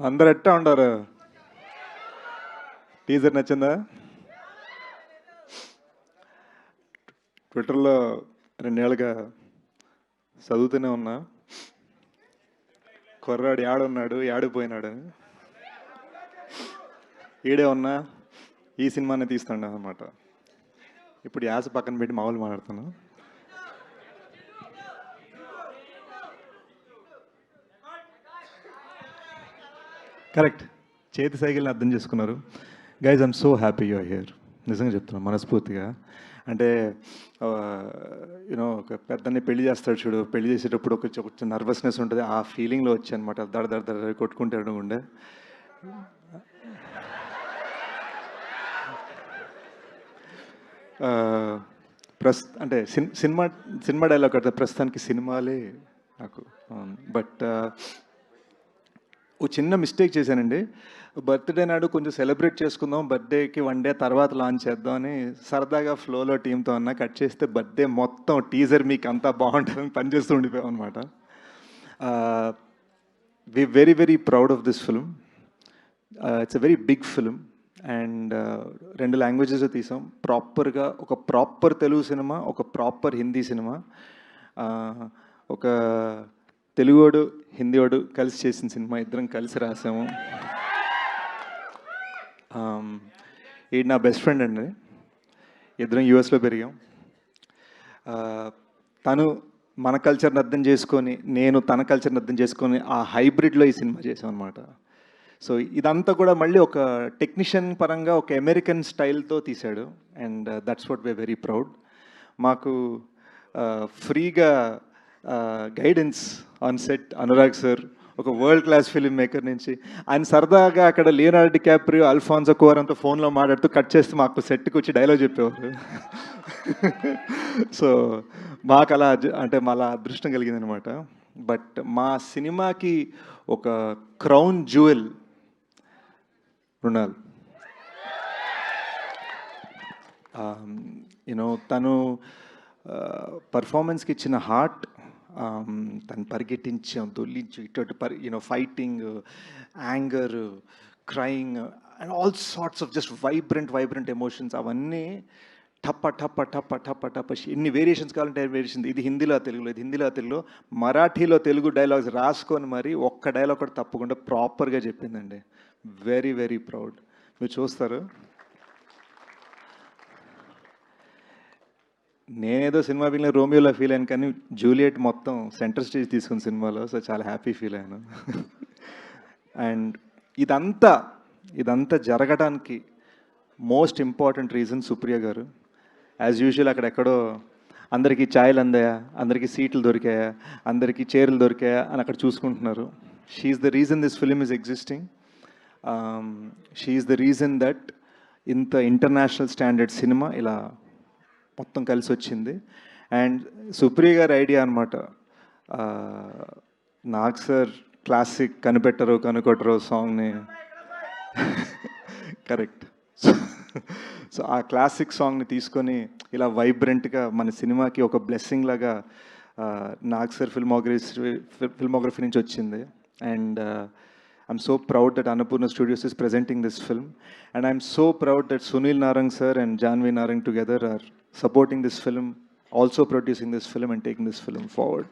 అందరు ఎట్టా ఉండారు? టీజర్ నచ్చిందా? ట్విట్టర్లో 2 ఏళ్ళుగా చదువుతూనే ఉన్నా, కుర్రాడు యాడున్నాడు, యాడిపోయినాడు, ఈడే ఉన్నా ఈ సినిమానే తీస్తాడు అనమాట. ఇప్పుడు యాస పక్కన పెట్టి మామూలు మాట్లాడుతాను. కరెక్ట్, చేతి సైకిల్ని అర్థం చేసుకున్నారు. Guys, I'm so happy you're here. నిజంగా చెప్తున్నాను మనస్ఫూర్తిగా. అంటే యూనో ఒక పెద్దని పెళ్లి చేస్తాడు చూడు, పెళ్లి చేసేటప్పుడు ఒక నర్వస్నెస్ ఉంటుంది, ఆ ఫీలింగ్లో వచ్చి అనమాట. దడ దడ దడ కొట్టుకుంటాడు ఉండే. అంటే సినిమా డైలాగ్ కడితే ప్రస్తుతానికి సినిమాలే నాకు. బట్ ఓ చిన్న మిస్టేక్ చేశానండి. బర్త్డే నాడు కొంచెం సెలబ్రేట్ చేసుకుందాం, బర్త్డేకి 1 డే తర్వాత లాంచ్ చేద్దాం అని సరదాగా ఫ్లోలో టీంతో అన్న కట్ చేస్తే బర్త్డే మొత్తం టీజర్ మీకు అంతా బాగుంటుందని పనిచేస్తూ ఉండిపోయాం అనమాట. We very very proud of this film. It's a very big film and 2 languages తీసాం. ప్రాపర్గా ఒక ప్రాపర్ తెలుగు సినిమా, ఒక ప్రాపర్ హిందీ సినిమా. ఒక తెలుగువాడు హిందీవాడు కలిసి చేసిన సినిమా, ఇద్దరం కలిసి రాసాము. ఈడు నా బెస్ట్ ఫ్రెండ్ అండి, ఇద్దరం యూఎస్లో పెరిగాం. తను మన కల్చర్ని అర్థం చేసుకొని, నేను తన కల్చర్ని అర్థం చేసుకొని ఆ హైబ్రిడ్లో ఈ సినిమా చేసాం అనమాట. సో ఇదంతా కూడా మళ్ళీ ఒక టెక్నీషియన్ పరంగా ఒక అమెరికన్ స్టైల్తో తీశాడు and that's what we're very proud. మాకు ఫ్రీగా guidance on set Anurag sir, ఒక వరల్డ్ క్లాస్ ఫిల్మ్ మేకర్ నుంచి. ఆయన సరదాగా అక్కడ లియోనార్డో డికాప్రియో, అల్ఫాన్సో కువారంతో ఫోన్లో మాట్లాడుతూ కట్ చేస్తూ మాకు సెట్కి వచ్చి డైలాగ్ చెప్పేవారు. సో మాకు అలా అంటే అలా అదృష్టం కలిగిందనమాట. బట్ మా సినిమాకి ఒక క్రౌన్ జ్యువెల్ మృణాల్. యూనో తను పర్ఫార్మెన్స్కి ఇచ్చిన హార్ట్, తను పరిగెట్టించాం, దొల్లించు, ఇటు fighting, anger, crying and all sorts of just vibrant emotions, అవన్నీ టప్ప టప్ప టప్ప టప్ప టప్ప ఎన్ని వేరియేషన్స్ కావాలంటే వేరియేషన్. ఇది హిందీలో తెలుగులో, ఇది హిందీలో తెలుగులో, మరాఠీలో తెలుగు డైలాగ్స్ రాసుకొని మరి ఒక్క డైలాగ్ కూడా తప్పకుండా ప్రాపర్గా చెప్పిందండి. Very very proud. మీరు చూస్తారు. నేనేదో సినిమా ఫీల్ రోమియోలో ఫీల్ అయ్యాను, కానీ జూలియట్ మొత్తం సెంటర్ స్టేజ్ తీసుకున్న సినిమాలో. సో చాలా హ్యాపీ ఫీల్ అయ్యాను. అండ్ ఇదంతా జరగడానికి మోస్ట్ ఇంపార్టెంట్ రీజన్ సుప్రియ గారు. యాజ్ యూజువల్ అక్కడెక్కడో అందరికీ ఛాయలు అందాయా, అందరికీ సీట్లు దొరికాయా, అందరికీ చైర్లు దొరికాయా అని అక్కడ చూసుకుంటున్నారు. She is the reason this film is existing. She is the reason that ఇంత ఇంటర్నేషనల్ స్టాండర్డ్ సినిమా ఇలా మొత్తం కలిసి వచ్చింది. అండ్ సుప్రియ గారి ఐడియా అనమాట. నాగ్ సార్ క్లాసిక్ కనిపెట్టరు కనుకొట్టరు సాంగ్ని కరెక్ట్. సో ఆ క్లాసిక్ సాంగ్ని తీసుకొని ఇలా వైబ్రెంట్గా మన సినిమాకి ఒక బ్లెస్సింగ్ లాగా నాగ్ సార్ ఫిల్మోగ్రఫీ నుంచి వచ్చింది. And I'm so proud that Annapurna Studios is presenting this film, and I'm so proud that Sunil Narang sir and Janvi Narang together are supporting this film, also producing this film and taking this film forward.